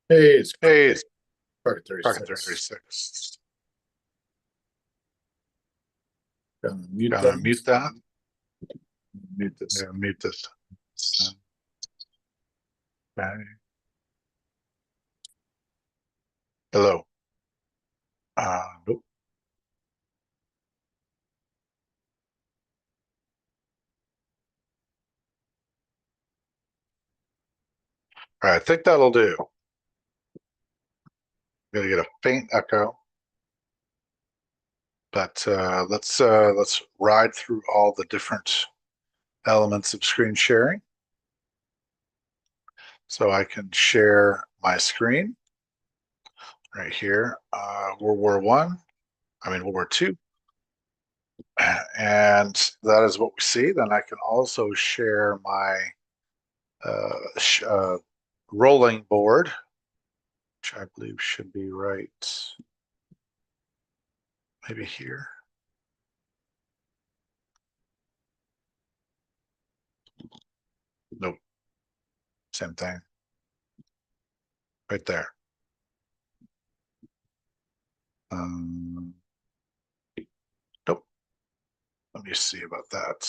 Hey, it's Hey, it's Parker Parker 36. 36. Mute Gonna that. mute that. Mute this. Yeah, mute this. Okay. Hello. Nope. All right, I think that'll do. Gonna get a faint echo, but let's ride through all the different elements of screen sharing. So I can share my screen right here. World War I. I mean World War II, and that is what we see. Then I can also share my rolling board, which I believe should be right maybe here. Nope, same thing right there. Um, nope. Let me see about that.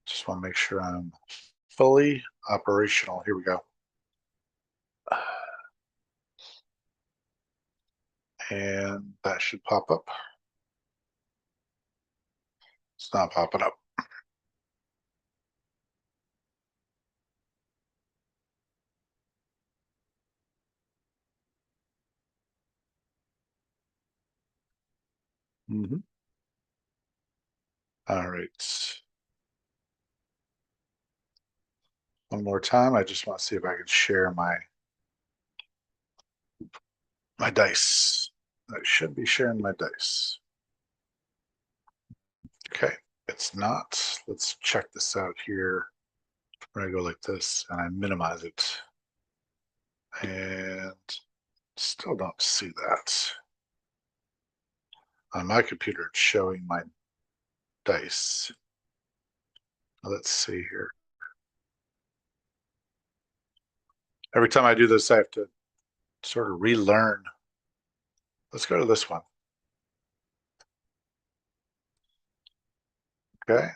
Just want to make sure I'm fully operational. Here we go. And that should pop up. It's not popping up. Mm-hmm. All right. One more time. I just want to see if I can share my dice. I should be sharing my dice. Okay, it's not. Let's check this out here. Where I go like this and I minimize it. And still don't see that. On my computer, it's showing my dice. Let's see here. Every time I do this, I have to sort of relearn. Let's go to this one. Okay.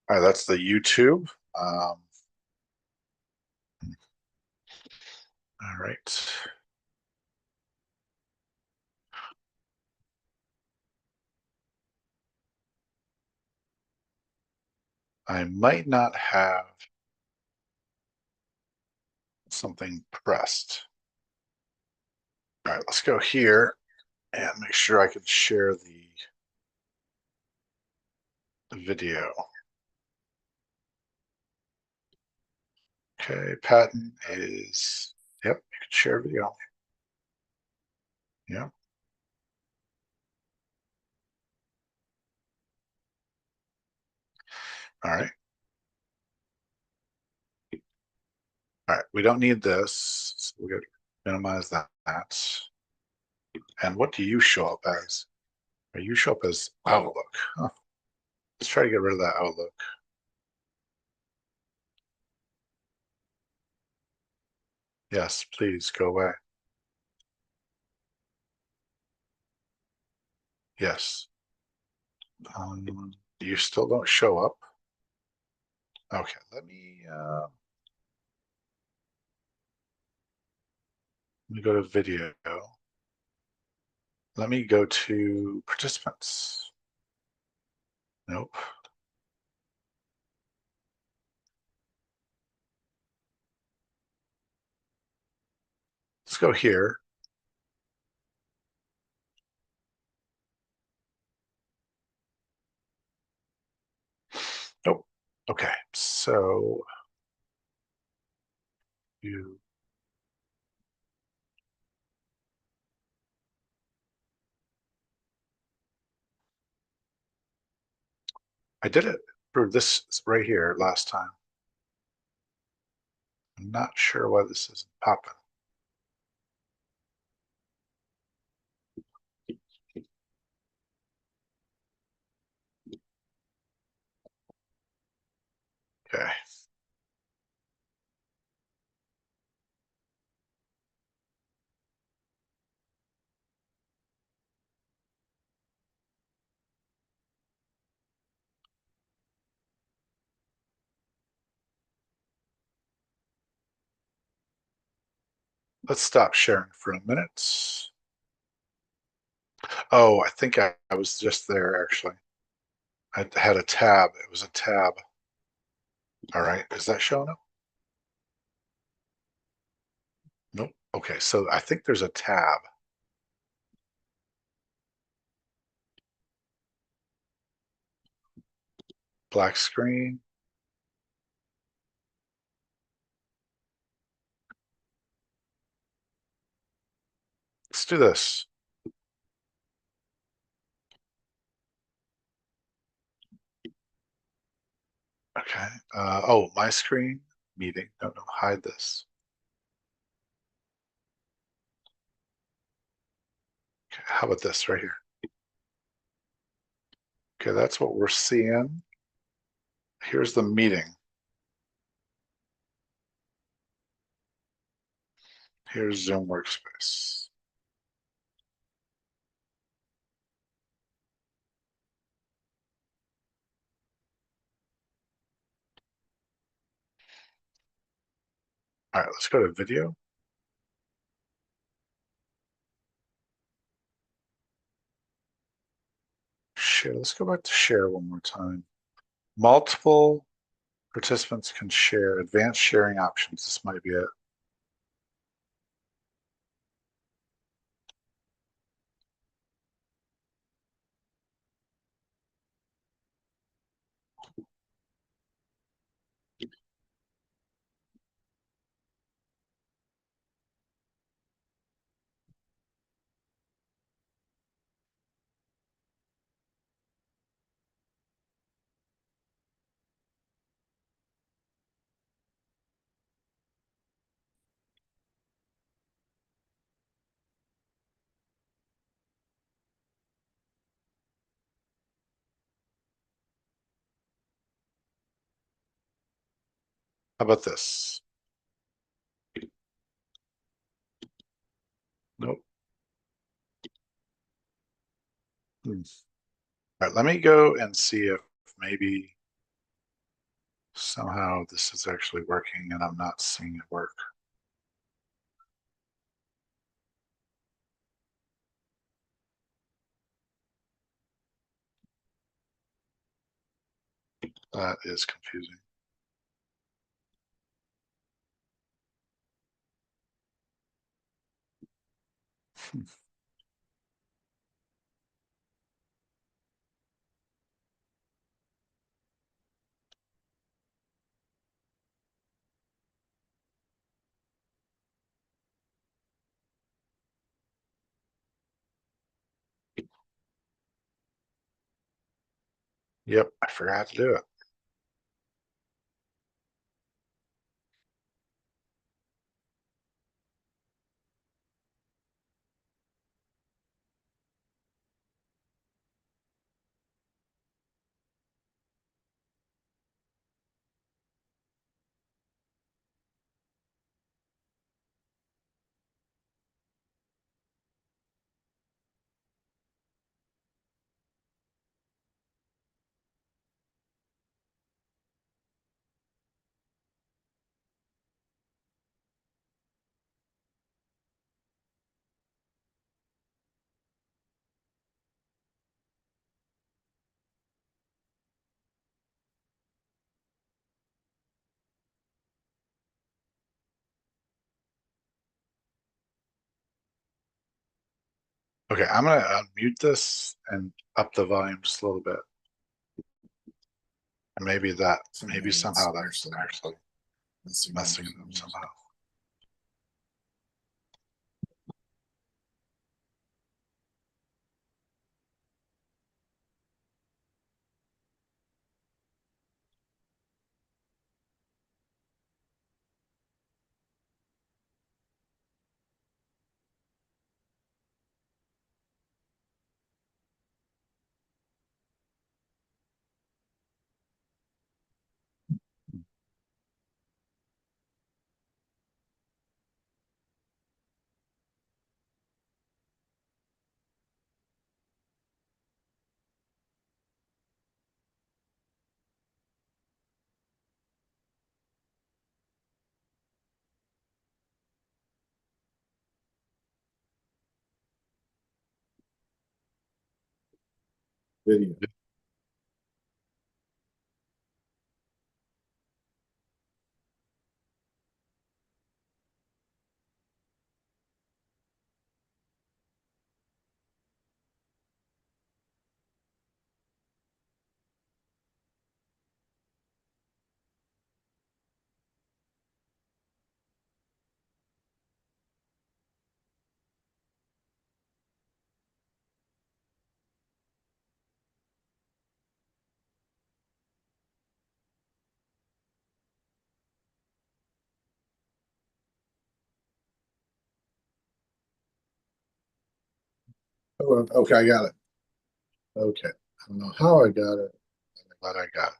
All right, that's the YouTube. All right. I might not have something pressed. All right, let's go here and make sure I can share the video. Okay, patent is, yep, you can share video. Yep. All right. All right. We don't need this. So we're going to minimize that. And what do you show up as? You show up as Outlook. Huh. Let's try to get rid of that Outlook. Yes, please go away. Yes. You still don't show up. Okay, let me go to video. Let me go to participants. Nope. Let's go here. Nope. Okay, so you I did it for this right here last time. I'm not sure why this isn't popping. Okay. Let's stop sharing for a minute. Oh, I think I was just there actually. I had a tab. It was a tab. All right. Is that showing up? Nope. Okay. So I think there's a tab. Black screen. Let's do this. Okay. Oh, my screen meeting. No, hide this. Okay, how about this right here? Okay, that's what we're seeing. Here's the meeting. Here's Zoom Workspace. All right, let's go to video. Share. Let's go back to share one more time. Multiple participants can share. Advanced sharing options. This might be it. How about this? Nope. All right, let me go and see if maybe somehow this is actually working and I'm not seeing it work. That is confusing. Yep, I forgot to do it. Okay, I'm gonna unmute this and up the volume just a little bit. And maybe somehow that's actually messing them somehow. Video. Oh, okay, I got it. Okay, I don't know how I got it. But I got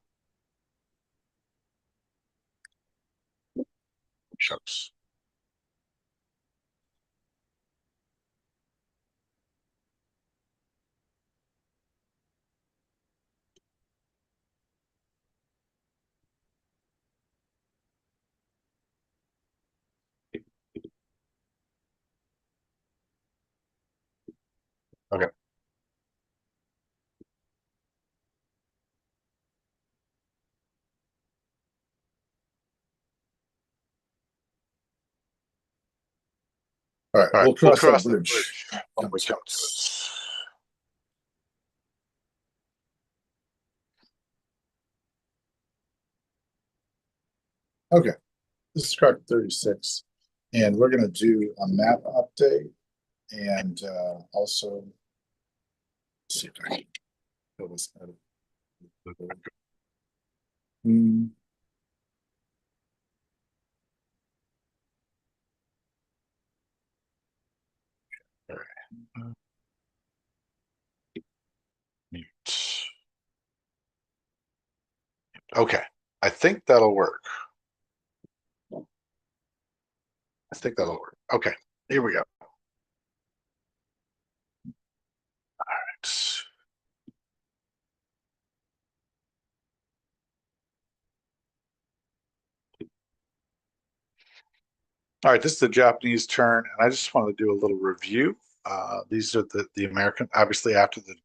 it. Shucks. Okay. All right, All right, we'll we'll cross that cross that bridge bridge when come we to come to it. it. Okay, this is chart 36, and we're gonna do a map update and also see if I can fill this out. Hmm. All right. Mute. Okay, I think that'll work. I think that'll work. Okay, here we go. All right. All right, this is the Japanese turn, and I just want to do a little review. These are the American, obviously after the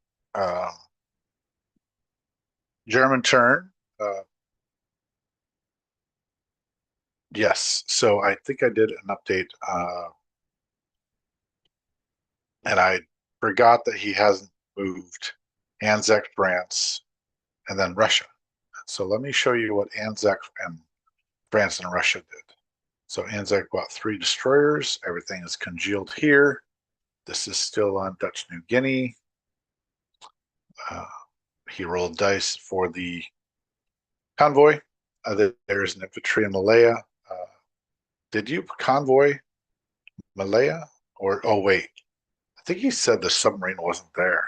German turn. Yes, so I think I did an update, and I forgot that he hasn't moved Anzac, France, and then Russia. So let me show you what Anzac and France and Russia did. So Anzac bought 3 destroyers. Everything is congealed here. This is still on Dutch New Guinea. He rolled dice for the convoy. There's an infantry in Malaya. Did you convoy Malaya? Or, oh, wait. I think he said the submarine wasn't there.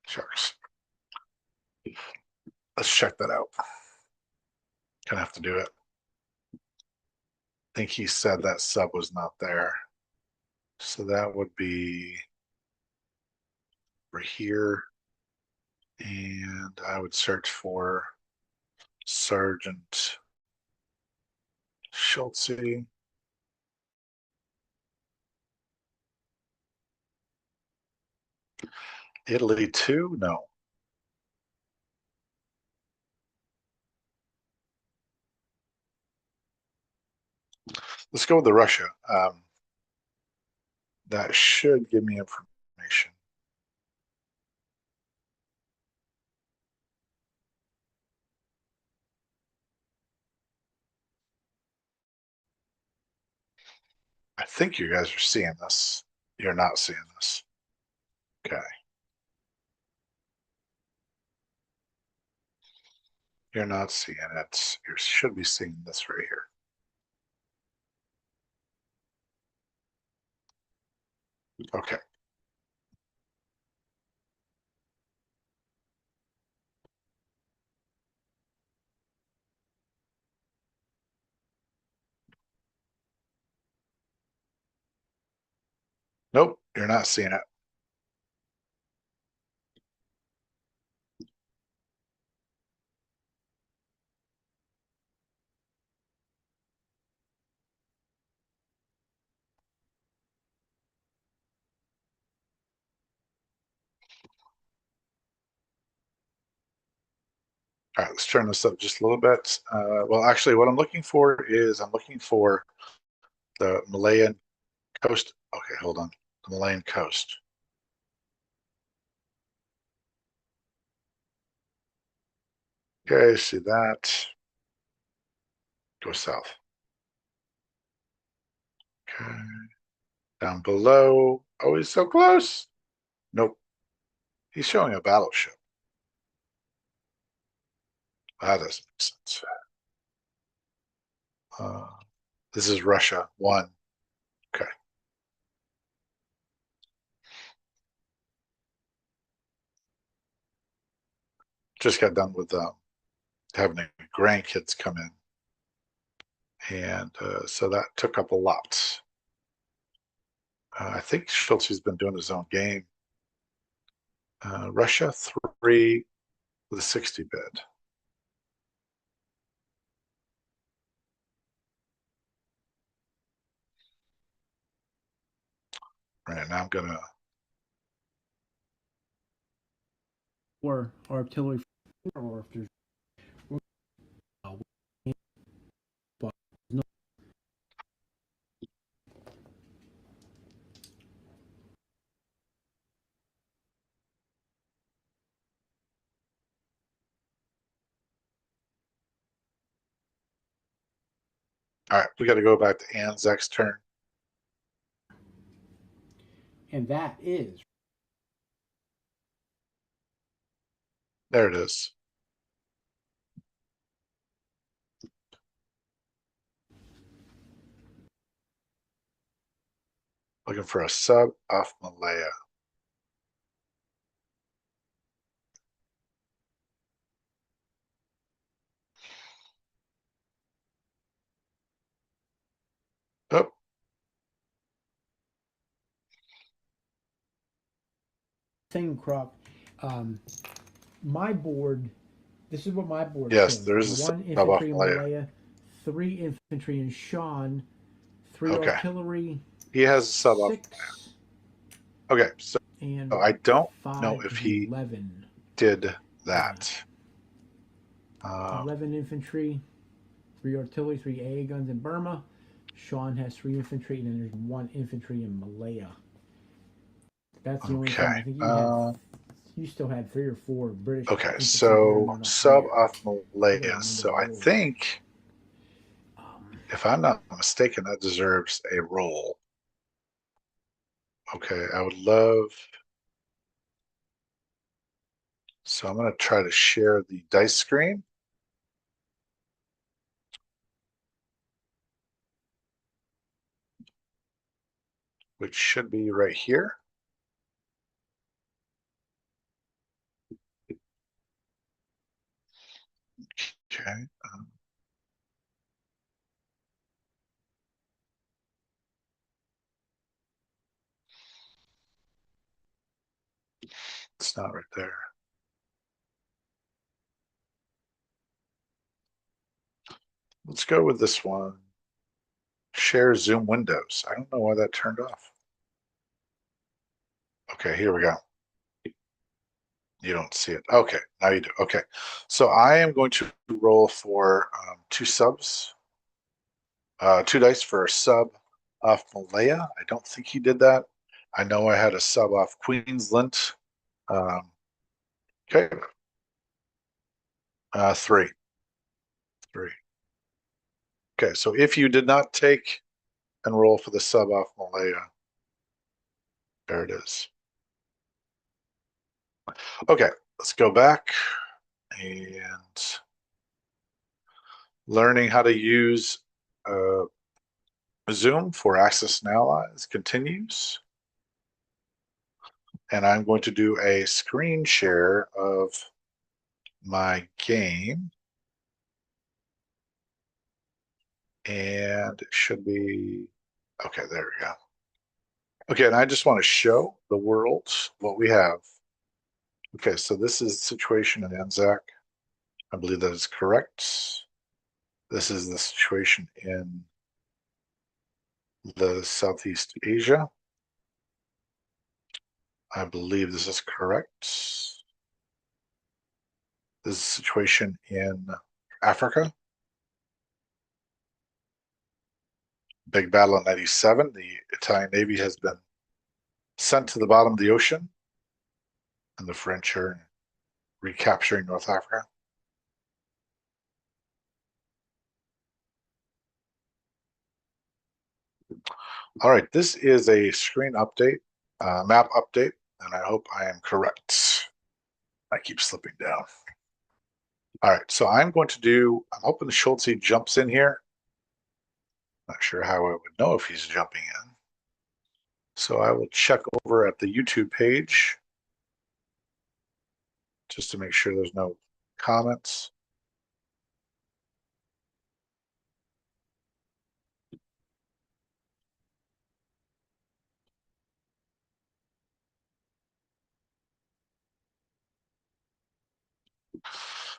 Shucks. Let's check that out. Gonna have to do it. I think he said that sub was not there. So that would be over here. And I would search for Sergeant Schultze. Italy too? No. Let's go with the Russia. That should give me information. I think you guys are seeing this. You're not seeing this. Okay. You're not seeing it. You should be seeing this right here. Okay. Nope, you're not seeing it. All right, let's turn this up just a little bit. Well, actually, what I'm looking for is I'm looking for the Malayan coast. Okay, hold on. The Malayan coast. Okay, see that. Go south. Okay. Down below. Oh, he's so close. Nope. He's showing a battleship. That doesn't make sense. This is Russia. 1. Okay. Just got done with having grandkids come in. And so that took up a lot. I think Schultze's been doing his own game. Russia 3 with a 60 bid. Right now I'm gonna or artillery, or if there's but no. all right, we gotta go back to Anzac's turn. And that is There it is. Looking for a sub off Malaya. Oh, thing, Crop. My board. This is what my board yes, shows: there is a sub 1 off infantry in Malaya. Malaya, 3 infantry in Shan, 3 Okay. artillery. He has a sub off. 6 Okay, so and I don't 5 know if he 11. did that. 11 infantry, 3 artillery, 3 AA guns in Burma. Shan has 3 infantry, and then there's 1 infantry in Malaya. That's the only thing. Okay. I think you still had 3 or 4 British. Okay, infantry so there, sub there. off I Malaya. remember So the I rules. think, if I'm not mistaken, that deserves a roll. Okay, I would love. So I'm going to try to share the dice screen. Which should be right here. Okay. It's not right there. Let's go with this one. Share Zoom windows. I don't know why that turned off. Okay, here we go. You don't see it. Okay, now you do. Okay, so I am going to roll for 2 subs. 2 dice for a sub off Malaya. I don't think he did that. I know I had a sub off Queensland. Okay. 3. 3. Okay, so if you did not take and roll for the sub off Malaya, there it is. Okay, let's go back and learning how to use Zoom for Access and Allies continues. And I'm going to do a screen share of my game. And it should be, okay, there we go. Okay, and I just want to show the world what we have. Okay, so this is the situation in Anzac. I believe that is correct. This is the situation in the Southeast Asia. I believe this is correct. the situation in Africa. Big battle in 97. The Italian Navy has been sent to the bottom of the ocean, and the French are recapturing North Africa. All right, this is a screen update, map update, and I hope I am correct. I keep slipping down. All right, so I'm hoping Schultze jumps in here. Not sure how I would know if he's jumping in. So I will check over at the YouTube page just to make sure there's no comments.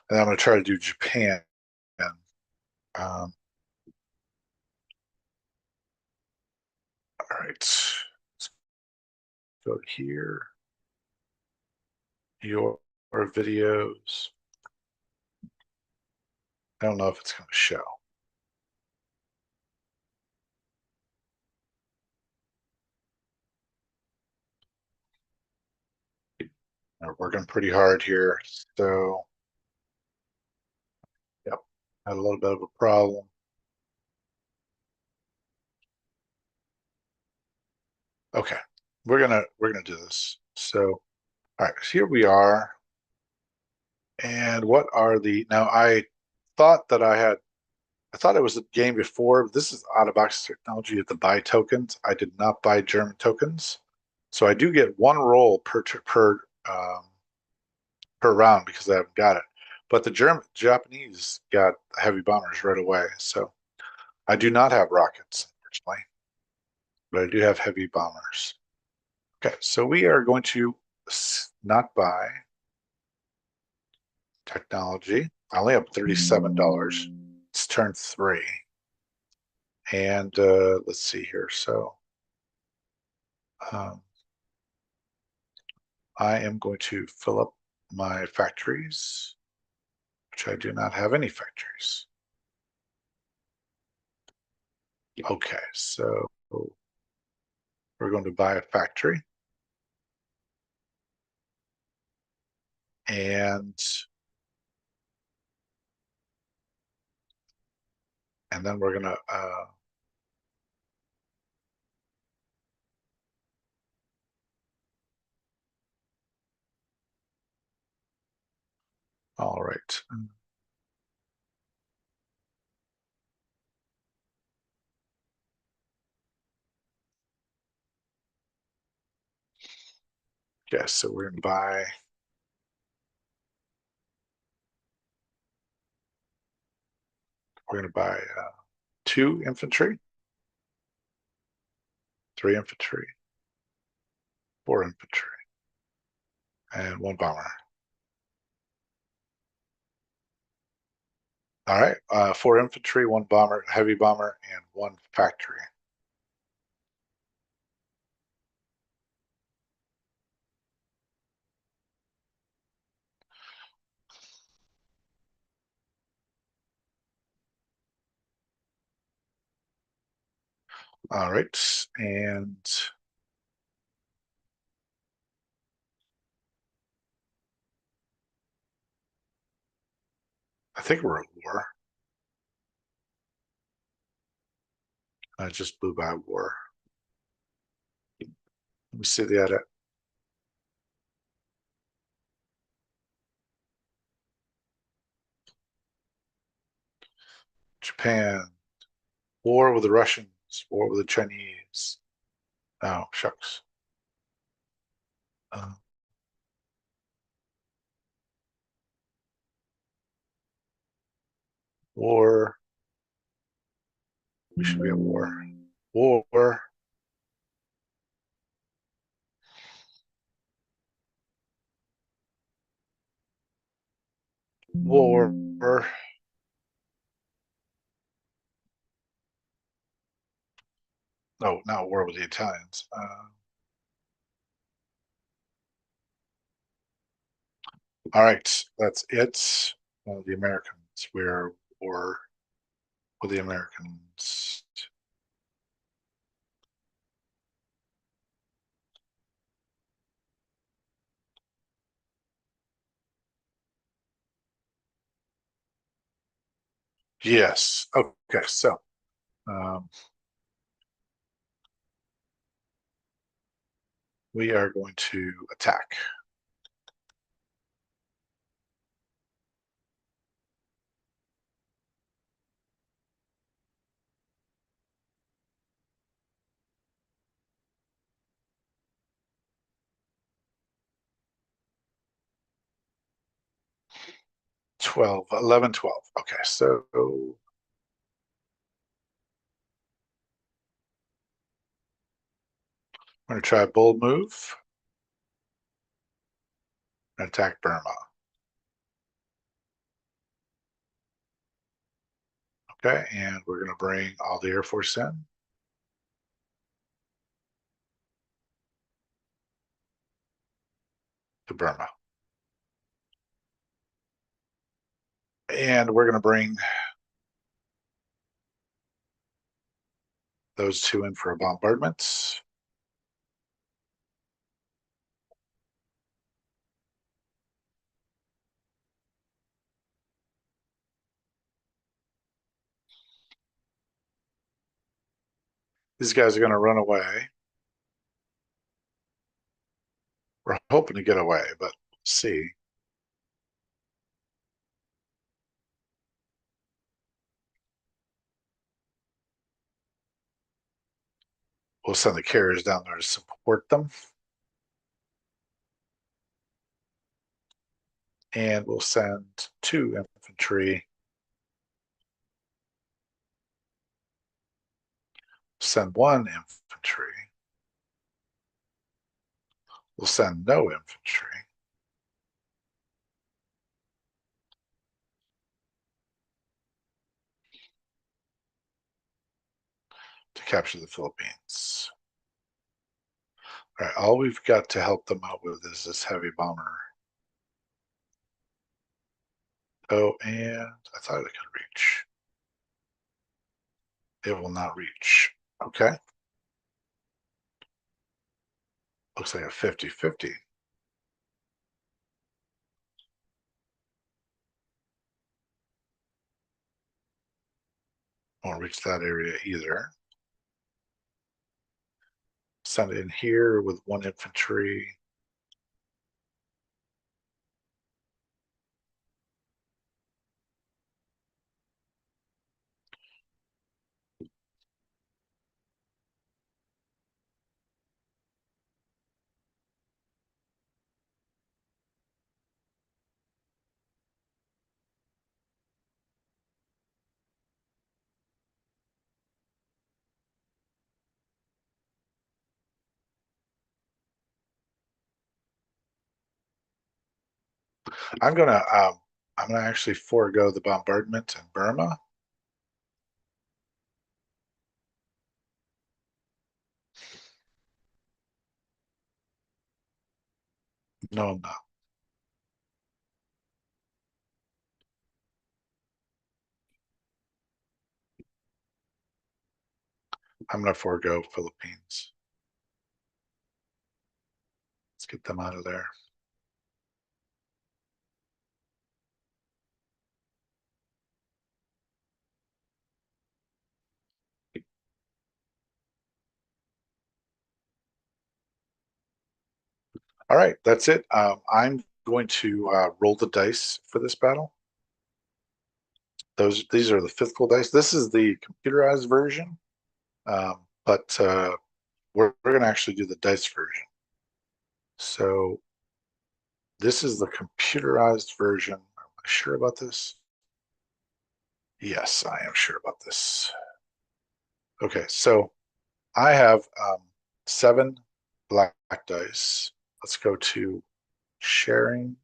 And I'm going to try to do Japan. Um, all right, let's go here. Your videos. I don't know if it's going to show. We're working pretty hard here, so yep, had a little bit of a problem. Okay, we're gonna do this. So, all right, so here we are. And what are now I thought it was a game before. This is out of box technology at the buy tokens. I did not buy German tokens. So I do get one roll per round because I haven't got it. But the Japanese got heavy bombers right away. So I do not have rockets, unfortunately, but I do have heavy bombers. Okay, so we are going to not buy technology. I only have $37. It's turn 3. And let's see here. So I am going to fill up my factories, which I do not have any factories. Okay, so we're going to buy a factory. And then we're going to all right. Yes, so we're going to buy 2 infantry, 3 infantry, 4 infantry, and 1 bomber. All right, 4 infantry, 1 bomber, heavy bomber, and 1 factory. All right, and I think we're at war. I just blew by war. Let me see the edit. Japan, war with the Russians, war with the Chinese. Oh, shucks. War. We should be at war. War. War. No, not war with the Italians. All right, that's it. The Americans, we're war with the Americans. Yes. Okay. So, we are going to attack. Twelve, 11, 12. Okay. So I'm going to try a bold move and attack Burma. Okay. And we're going to bring all the Air Force in to Burma. And we're going to bring those two in for a bombardment. These guys are going to run away. We're hoping to get away, but see. We'll send the carriers down there to support them. And we'll send 2 infantry. Send 1 infantry. We'll send no infantry. To capture the Philippines. All right, all we've got to help them out with is this heavy bomber. Oh, and I thought it could reach. It will not reach. Okay. Looks like a 50-50. Won't reach that area either. Send it in here with 1 infantry. I'm gonna actually forego the bombardment in Burma. No, I'm not. I'm gonna forego Philippines. Let's get them out of there. All right, that's it. I'm going to roll the dice for this battle. These are the physical dice. This is the computerized version, but we're going to actually do the dice version. So this is the computerized version. Am I sure about this? Yes, I am sure about this. Okay, so I have 7 black dice. Let's go to sharing.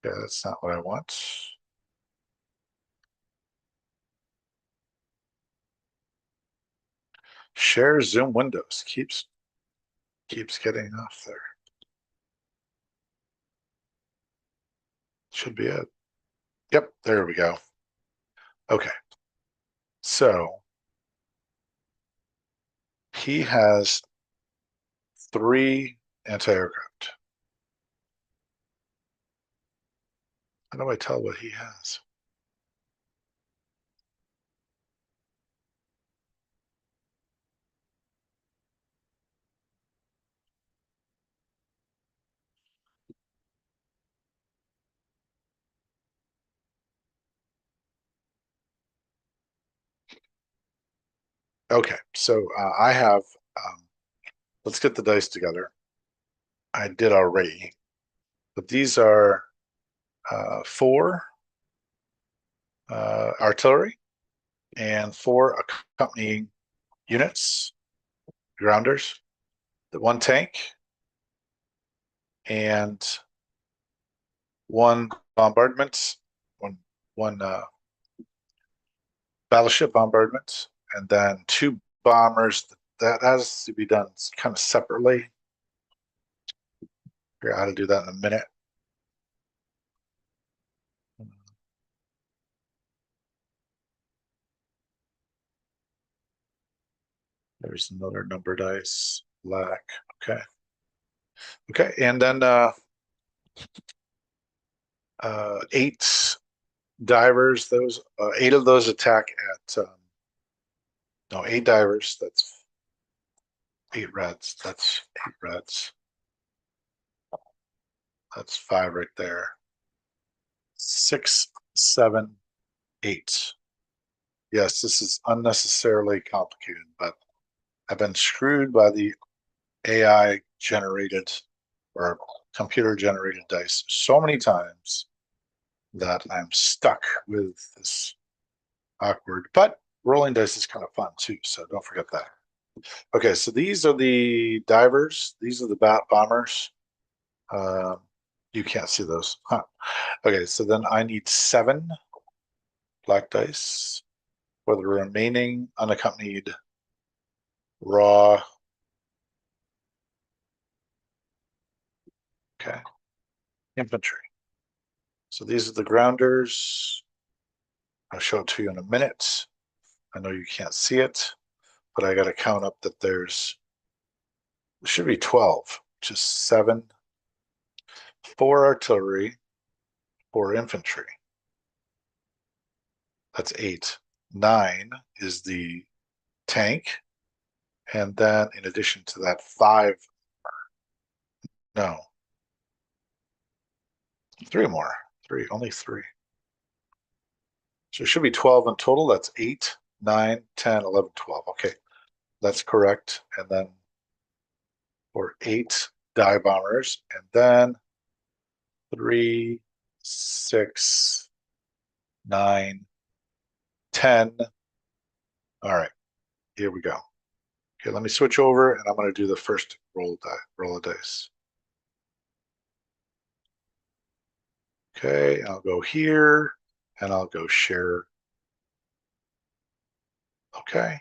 Okay, that's not what I want. Share Zoom windows keeps getting off there. Should be it. Yep, there we go. Okay. So he has 3 anti-aircraft. How do I tell what he has? Okay, so I have, let's get the dice together. I did already, but these are 4 artillery and 4 accompanying units, grounders, the 1 tank, and 1 bombardment, one battleship bombardment, and then 2 bombers. That has to be done kind of separately. Figure out how to do that in a minute. There's another number dice, black. Okay. Okay, and then 8 divers. Those 8 of those attack at no 8 divers. That's 8 reds. That's 8 reds. That's 5 right there. 6, 7, 8. Yes, this is unnecessarily complicated, but I've been screwed by the AI generated or computer generated dice so many times that I'm stuck with this awkward, but rolling dice is kind of fun too, so don't forget that. Okay, so these are the divers. These are the bat bombers. You can't see those. Huh. Okay, so then I need 7 black dice for the remaining unaccompanied raw. Okay, infantry. So these are the grounders. I'll show it to you in a minute. I know you can't see it, but I got to count up that there should be 12, which is 7, 4 artillery, 4 infantry. That's 8. 9 is the tank. And then in addition to that, 5, no, 3 more, 3, only 3. So it should be 12 in total. That's 8, 9, 10, 11, 12. Okay, that's correct. And then for 8 dive bombers, and then 3, 6, 9, 10. All right, here we go. Okay, let me switch over and I'm going to do the first roll of dice. Okay, I'll go here and I'll go share. Okay.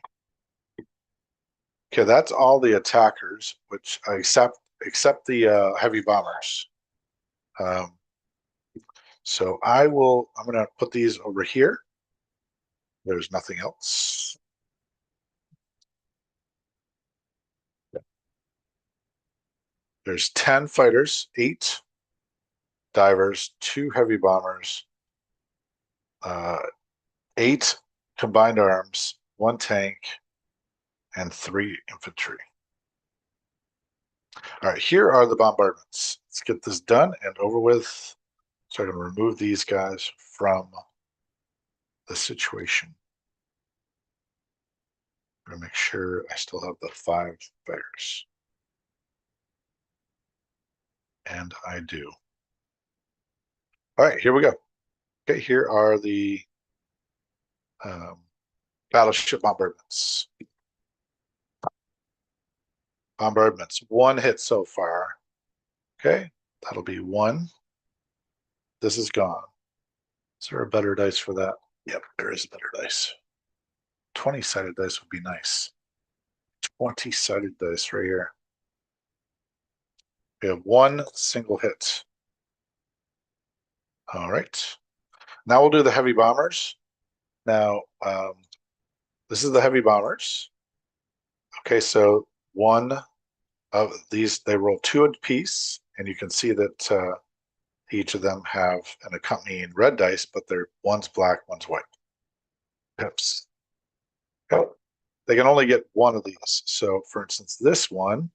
Okay, that's all the attackers, which I except the heavy bombers. So I'm going to put these over here. There's nothing else. There's 10 fighters, 8 divers, 2 heavy bombers, 8 combined arms, 1 tank, and 3 infantry. All right, here are the bombardments. Let's get this done and over with. So I'm going to remove these guys from the situation. I'm going to make sure I still have the 5 fighters. And I do. All right, here we go. Okay, here are the battleship bombardments. Bombardments, 1 hit so far. Okay, that'll be 1. this is gone. Is there a better dice for that? Yep, there is a better dice. 20-sided dice would be nice. 20-sided dice right here. We have one single hit. All right. Now we'll do the heavy bombers. Now, this is the heavy bombers. Okay, so one of these, they roll 2 apiece, and you can see that each of them have an accompanying red dice, but one's black, one's white. Pips. Oh, they can only get one of these. So, for instance, this one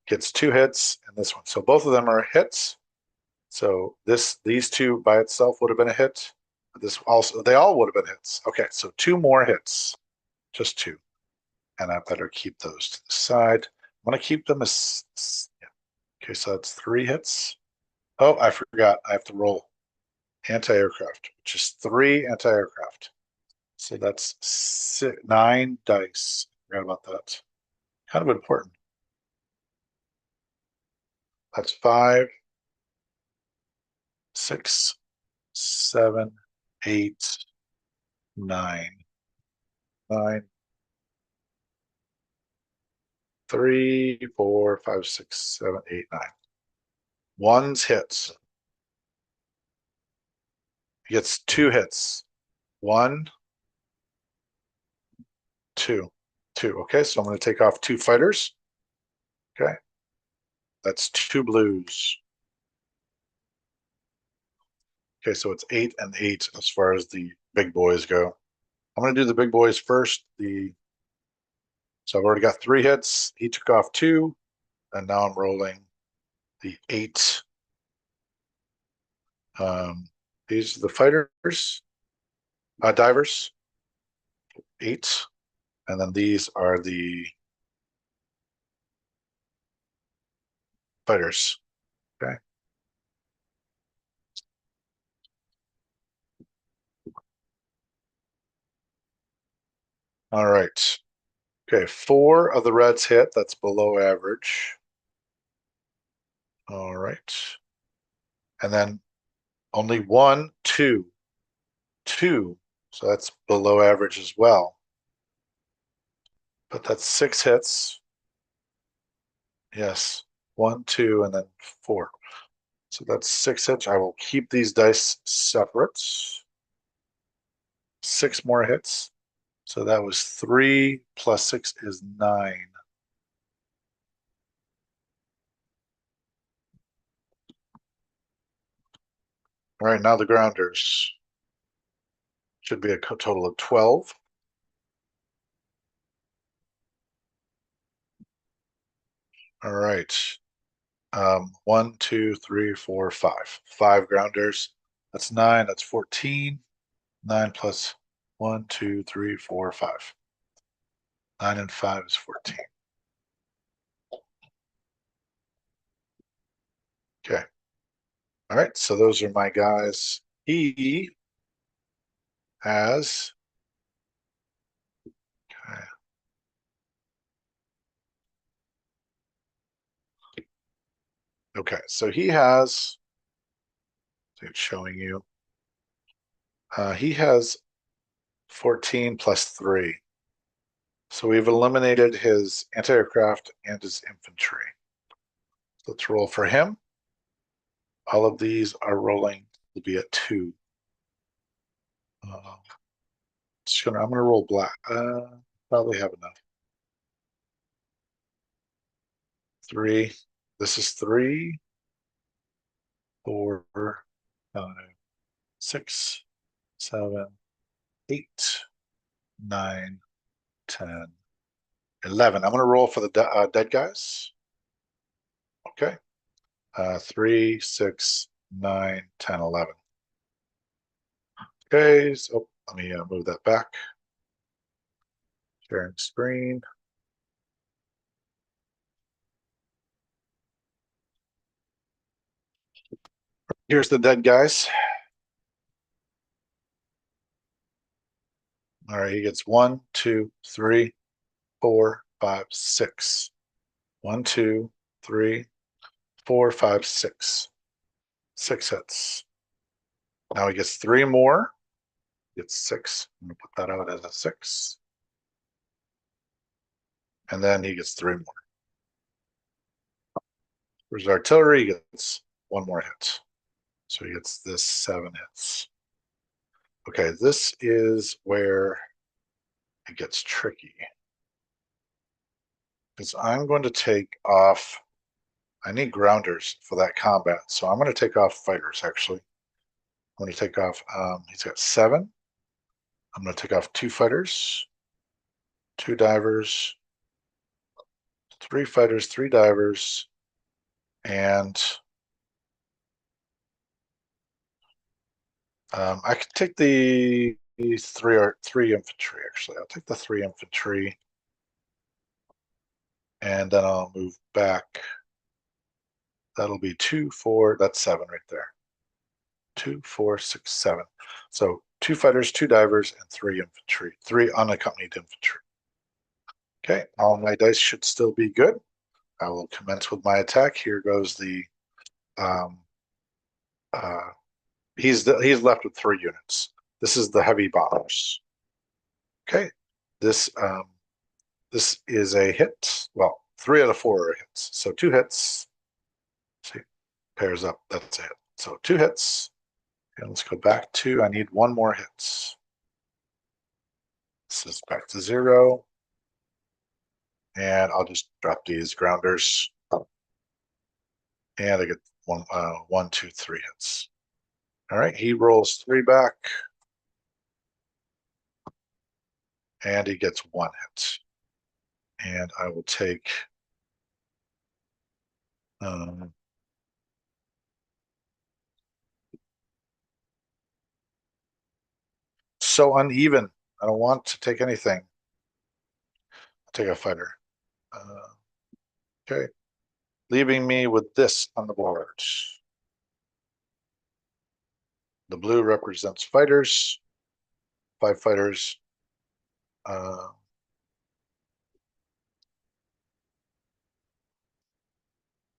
gets 2 hits, and this one. So both of them are hits. So these two by itself would have been a hit. This also, they all would have been hits. Okay, so 2 more hits, just 2, and I better keep those to the side. I'm gonna keep them as, yeah. Okay, so that's 3 hits. Oh, I forgot. I have to roll anti-aircraft, which is 3 anti-aircraft. So that's 9 dice. Forgot about that. Kind of important. That's 5, 6, 7, 8, 9. 9, 3, 4, 5, 6, 7, 8, 9. One's hits. He gets 2 hits. 1, 2, 2. Okay, so I'm going to take off 2 fighters. Okay, that's 2 blues. Okay, so it's 8 and 8 as far as the big boys go. I'm going to do the big boys first. So I've already got 3 hits. He took off 2, and now I'm rolling the 8. These are the fighters, divers. 8, and then these are the fighters. Okay. All right. Okay, 4 of the reds hit. That's below average. All right. And then only 1, 2, 2. So that's below average as well. But that's 6 hits. Yes. 1, 2, and then 4. So that's 6 hits. I will keep these dice separate. 6 more hits. So that was 3 plus 6 is 9. All right, now the grounders. Should be a total of 12. All right. 1, 2, 3, 4, 5. 5 grounders. That's 9. That's 14. 9 plus 1, 2, 3, 4, 5. 9 and 5 is 14. Okay. All right. So those are my guys. He has. Okay. Okay. So he has. It's showing you. He has 14 plus 3. So we've eliminated his anti-aircraft and his infantry. Let's roll for him. All of these are rolling to be at 2. I'm gonna roll black. Probably have enough. 3. This is 3, 4, 5, 6, 7, 8, 9, 10, 11. I'm gonna roll for the dead guys. Okay. 3, 6, 9, 10, 11. Okay, so let me move that back. Sharing screen. Here's the dead guys. All right, he gets 1, 2, 3, 4, 5, 6. 1, 2, 3, 4, 5, 6. 6 hits. Now he gets 3 more. Gets 6. I'm gonna put that out as a 6. And then he gets 3 more. For his artillery, he gets 1 more hit. So he gets this 7 hits. Okay, this is where it gets tricky. Because I'm going to take off, I need grounders for that combat. So I'm going to take off fighters, actually. I'm going to take off, he's got 7. I'm going to take off 2 fighters, 2 divers, 3 fighters, 3 divers, and I could take the 3 infantry, actually. I'll take the 3 infantry. And then I'll move back. That'll be 2, 4, that's 7 right there. 2, 4, 6, 7. So 2 fighters, 2 divers, and 3 infantry, 3 unaccompanied infantry. Okay, all my dice should still be good. I will commence with my attack. Here goes the he's left with 3 units. This is the heavy bombers. Okay, this is a hit. Well, 3 out of 4 are hits. So 2 hits. See, pairs up. That's a hit. So 2 hits. And let's go back to, I need 1 more hits. This is back to 0. And I'll just drop these grounders. And I get 1, 2, 3 hits. All right, he rolls 3 back. And he gets 1 hit. And I will take so uneven. I don't want to take anything. I'll take a fighter. Okay. Leaving me with this on the board. The blue represents fighters. 5 fighters.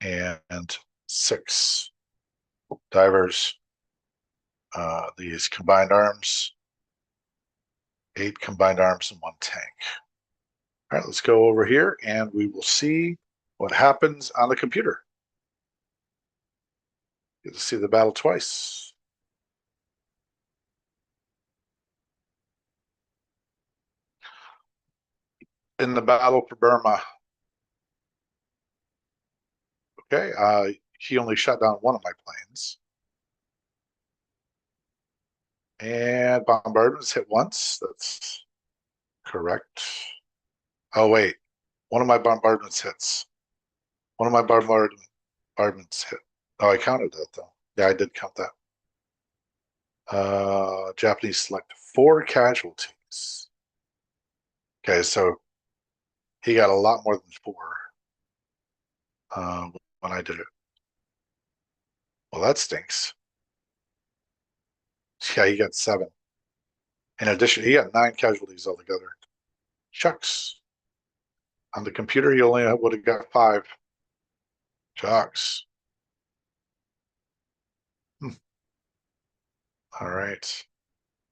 And 6 divers. These combined arms. 8 combined arms and 1 tank. All right, let's go over here and we will see what happens on the computer. Get to see the battle twice. In the battle for Burma. Okay, he only shot down 1 of my planes. And bombardments hit once. That's correct. Oh, wait. 1 of my bombardments hits. 1 of my bombardments hit. Oh, I counted that, though. Yeah, I did count that. Japanese select 4 casualties. Okay, so he got a lot more than 4 when I did it. Well, that stinks. Yeah, he got 7. In addition, he got 9 casualties altogether. Shucks. On the computer, he only would have got 5. Shucks. All right.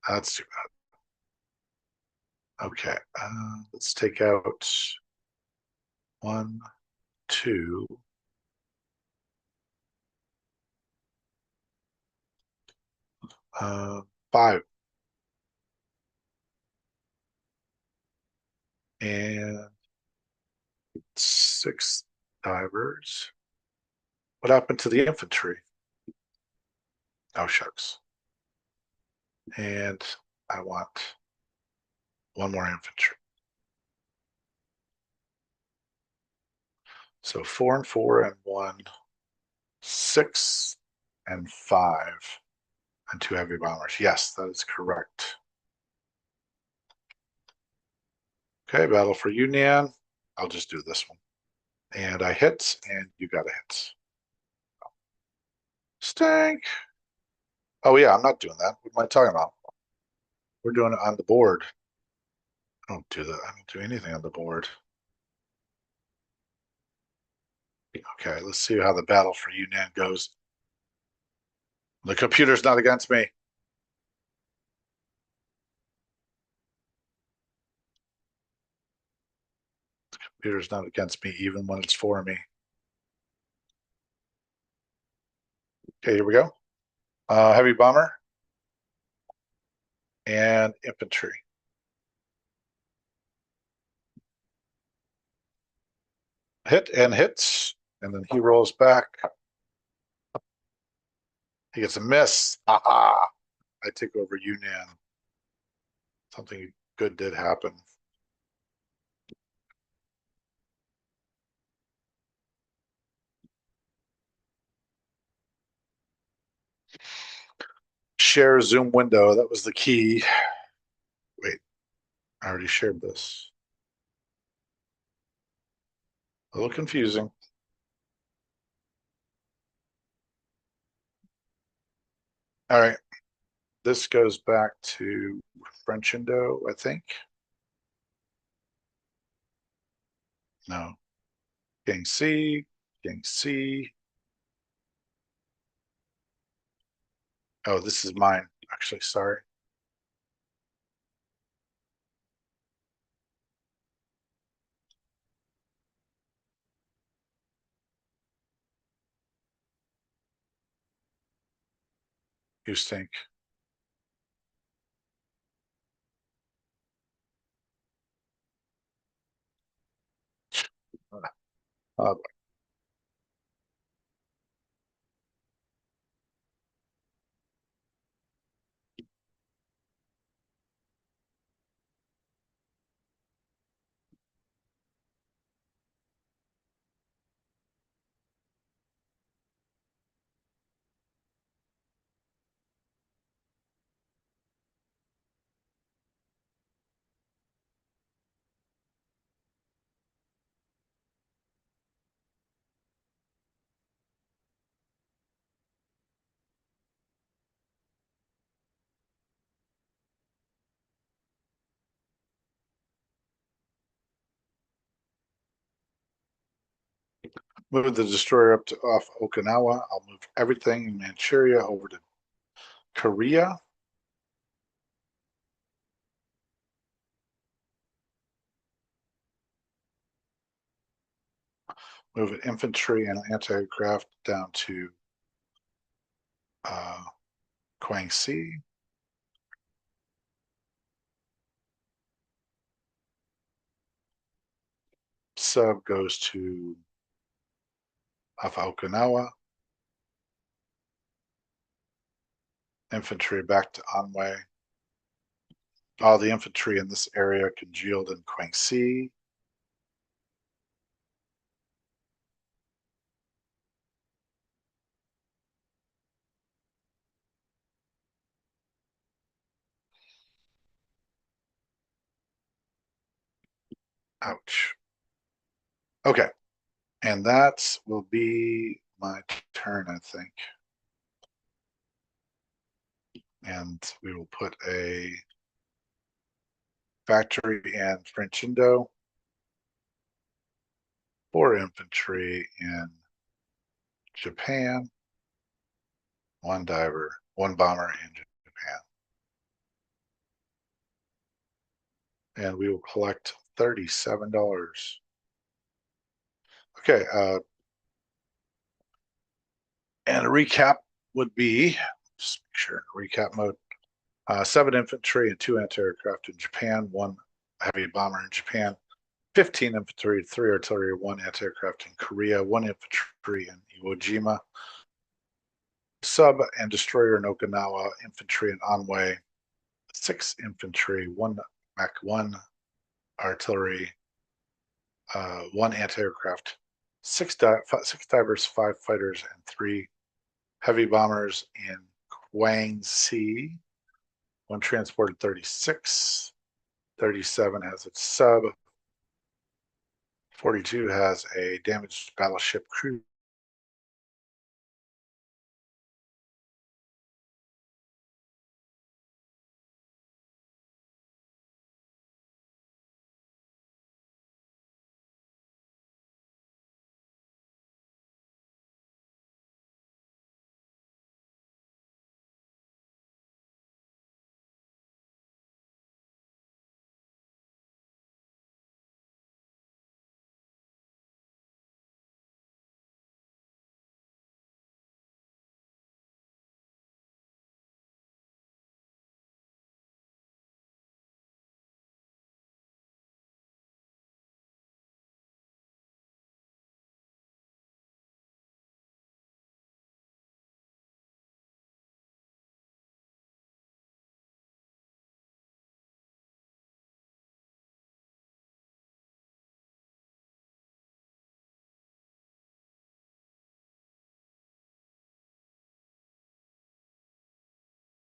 That's too bad. Okay. Let's take out 1, 2. 5. And 6 divers. What happened to the infantry? Oh, shucks. And I want 1 more infantry. So 4 and 4 and 1, 6 and 5 and 2 heavy bombers. Yes, that is correct. Okay, battle for Yunnan. I'll just do this one. And I hit, and you got a hit. Stank. Oh yeah, I'm not doing that. What am I talking about? We're doing it on the board. I don't do that. I don't do anything on the board. Okay, let's see how the battle for Yunnan goes. The computer's not against me. Computer's not against me even when it's for me. Okay, here we go. Heavy bomber and infantry. Hit and hits, and then he rolls back. He gets a miss. Aha! I take over Yunnan. Something good did happen. Share Zoom window. That was the key. Wait, I already shared this. A little confusing. All right. This goes back to French Indo, I think. No. King C, King C. Oh, this is mine. Actually, sorry. You stink. Uh, Move the destroyer up to off Okinawa. I'll move everything in Manchuria over to Korea. Move an infantry and anti-aircraft down to Kwangsi. Sub goes to off Okinawa. Infantry back to Anhui. All the infantry in this area congealed in Kwangsi. Ouch. Okay. And that will be my turn, I think. And we will put a factory in French Indo, 4 infantry in Japan, 1 diver, 1 bomber in Japan. And we will collect $37. Okay, and a recap would be, just make sure, recap mode. 7 infantry and 2 anti-aircraft in Japan, 1 heavy bomber in Japan, 15 infantry, 3 artillery, 1 anti-aircraft in Korea, 1 infantry in Iwo Jima, sub and destroyer in Okinawa, infantry in Anhui, 6 infantry, 1 Mach 1 artillery, 1 anti-aircraft, 6 divers, 5 fighters, and 3 heavy bombers in Kwangsi. 1 transported 36. 37 has its sub. 42 has a damaged battleship cruiser